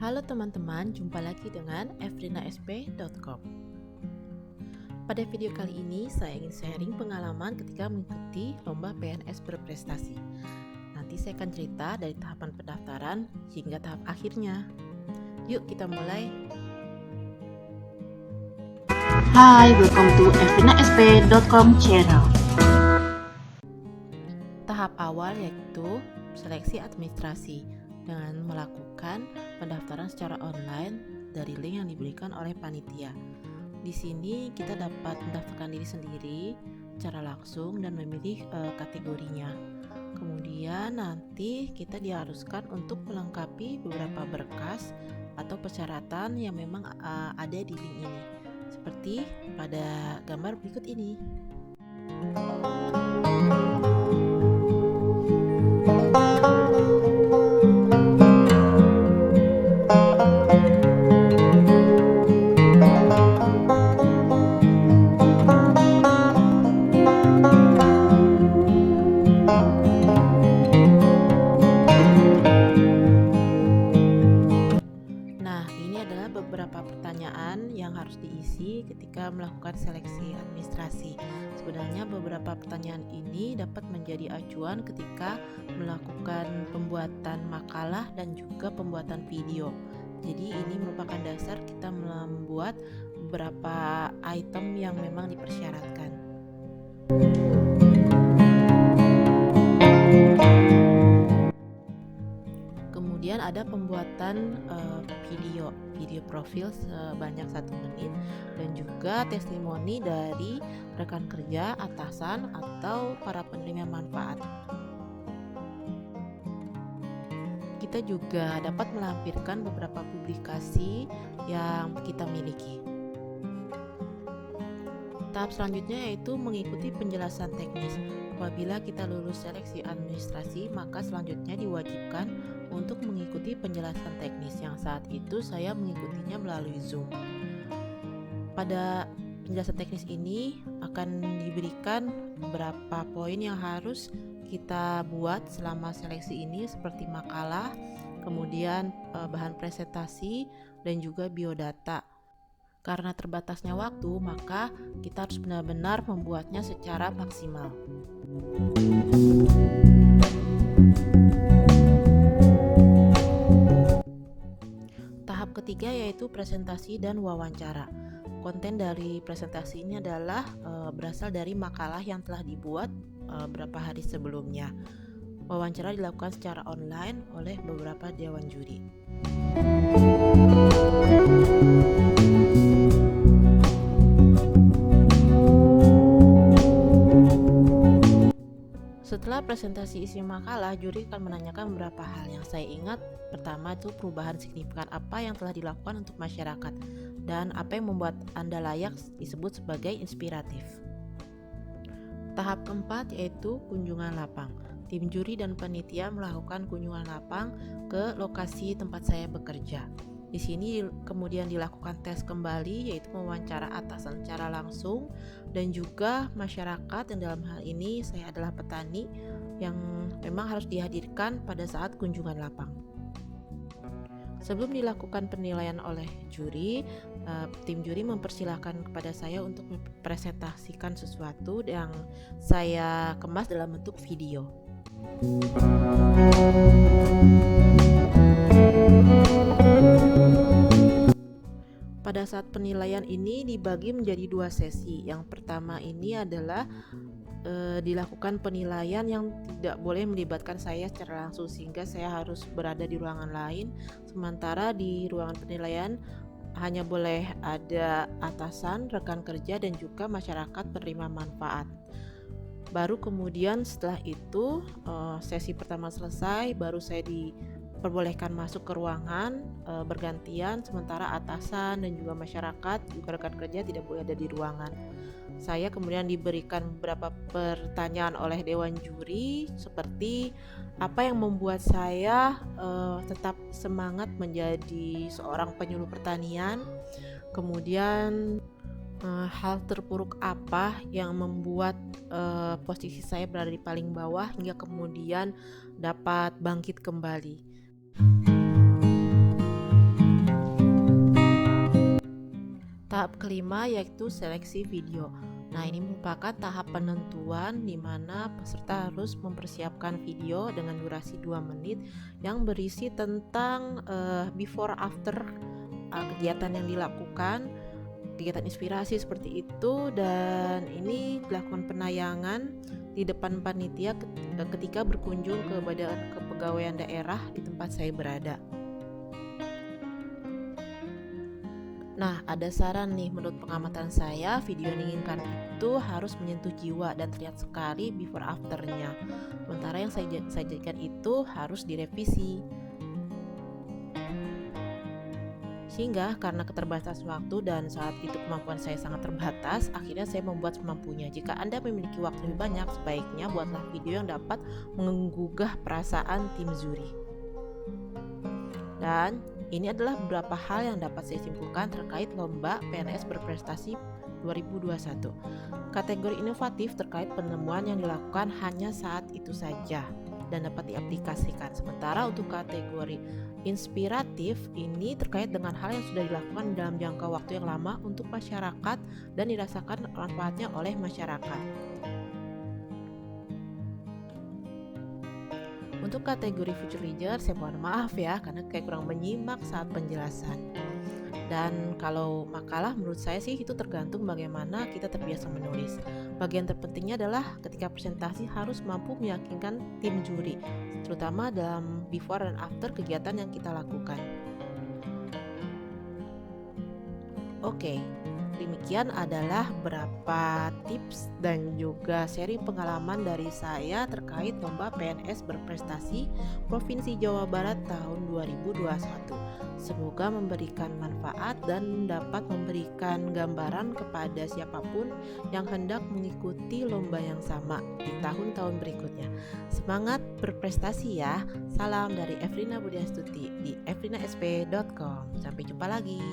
Halo teman-teman, jumpa lagi dengan efrinasp.com. Pada video kali ini saya ingin sharing pengalaman ketika mengikuti lomba PNS berprestasi. Nanti saya akan cerita dari tahapan pendaftaran hingga tahap akhirnya. Yuk kita mulai. Hai, welcome to efrinasp.com channel. Tahap awal yaitu seleksi administrasi dengan melakukan pendaftaran secara online dari link yang diberikan oleh panitia. Di sini kita dapat mendaftarkan diri sendiri secara langsung dan memilih kategorinya. Kemudian nanti kita diharuskan untuk melengkapi beberapa berkas atau persyaratan yang memang ada di link ini, seperti pada gambar berikut ini. Beberapa pertanyaan yang harus diisi ketika melakukan seleksi administrasi. Sebenarnya beberapa pertanyaan ini dapat menjadi acuan ketika melakukan pembuatan makalah dan juga pembuatan video. Jadi ini merupakan dasar kita membuat beberapa item yang memang dipersyaratkan. Kemudian ada pembuatan video profil sebanyak 1 menit dan juga testimoni dari rekan kerja, atasan, atau para penerima manfaat. Kita juga dapat melampirkan beberapa publikasi yang kita miliki. Tahap selanjutnya yaitu mengikuti penjelasan teknis. Apabila kita lulus seleksi administrasi, maka selanjutnya diwajibkan untuk mengikuti penjelasan teknis yang saat itu saya mengikutinya melalui Zoom. Pada penjelasan teknis ini akan diberikan beberapa poin yang harus kita buat selama seleksi ini, seperti makalah, kemudian bahan presentasi, dan juga biodata. Karena terbatasnya waktu, maka kita harus benar-benar membuatnya secara maksimal. Tahap ketiga yaitu presentasi dan wawancara. Konten dari presentasi ini adalah berasal dari makalah yang telah dibuat beberapa hari sebelumnya. Wawancara dilakukan secara online oleh beberapa dewan juri. Setelah presentasi isi makalah, juri akan menanyakan beberapa hal yang saya ingat. Pertama itu perubahan signifikan apa yang telah dilakukan untuk masyarakat dan apa yang membuat Anda layak disebut sebagai inspiratif. Tahap keempat yaitu kunjungan lapang. Tim juri dan panitia melakukan kunjungan lapang ke lokasi tempat saya bekerja. Di sini kemudian dilakukan tes kembali, yaitu mewawancara atasan secara langsung dan juga masyarakat, yang dalam hal ini saya adalah petani yang memang harus dihadirkan pada saat kunjungan lapang. Sebelum dilakukan penilaian oleh juri, tim juri mempersilahkan kepada saya untuk mempresentasikan sesuatu yang saya kemas dalam bentuk video. Pada saat penilaian ini dibagi menjadi 2 sesi. Yang pertama ini adalah dilakukan penilaian yang tidak boleh melibatkan saya secara langsung, sehingga saya harus berada di ruangan lain. Sementara di ruangan penilaian hanya boleh ada atasan, rekan kerja, dan juga masyarakat penerima manfaat. Baru kemudian setelah itu sesi pertama selesai, baru saya diperbolehkan masuk ke ruangan bergantian, sementara atasan dan juga masyarakat, juga rekan kerja tidak boleh ada di ruangan. Saya kemudian diberikan beberapa pertanyaan oleh dewan juri, seperti apa yang membuat saya tetap semangat menjadi seorang penyuluh pertanian, kemudian hal terburuk apa yang membuat posisi saya berada di paling bawah hingga kemudian dapat bangkit kembali. Tahap kelima yaitu seleksi video. Nah, ini merupakan tahap penentuan di mana peserta harus mempersiapkan video dengan durasi 2 menit yang berisi tentang before after kegiatan yang dilakukan, kegiatan inspirasi seperti itu, dan ini dilakukan penayangan di depan panitia ketika berkunjung ke Badan Kepegawaian Daerah di tempat saya berada. Nah, ada saran nih, menurut pengamatan saya, video yang diinginkan itu harus menyentuh jiwa dan terlihat sekali before afternya. Sementara yang saya sajikan itu harus direvisi. Sehingga karena keterbatasan waktu dan saat itu kemampuan saya sangat terbatas, akhirnya saya membuat semampunya. Jika Anda memiliki waktu lebih banyak, sebaiknya buatlah video yang dapat menggugah perasaan tim juri. Dan ini adalah beberapa hal yang dapat saya simpulkan terkait lomba PNS berprestasi 2021. Kategori inovatif terkait penemuan yang dilakukan hanya saat itu saja dan dapat diaplikasikan. Sementara untuk kategori inspiratif ini terkait dengan hal yang sudah dilakukan dalam jangka waktu yang lama untuk masyarakat dan dirasakan manfaatnya oleh masyarakat. Untuk kategori future leader, saya mohon maaf ya karena kayak kurang menyimak saat penjelasan. Dan kalau makalah menurut saya sih itu tergantung bagaimana kita terbiasa menulis. Bagian terpentingnya adalah ketika presentasi harus mampu meyakinkan tim juri, terutama dalam before dan after kegiatan yang kita lakukan. Oke, demikian adalah beberapa tips dan juga seri pengalaman dari saya terkait lomba PNS berprestasi Provinsi Jawa Barat tahun 2021. Semoga memberikan manfaat dan dapat memberikan gambaran kepada siapapun yang hendak mengikuti lomba yang sama di tahun-tahun berikutnya. Semangat berprestasi ya. Salam dari Efrina Budiastuti di efrinasp.com. Sampai jumpa lagi.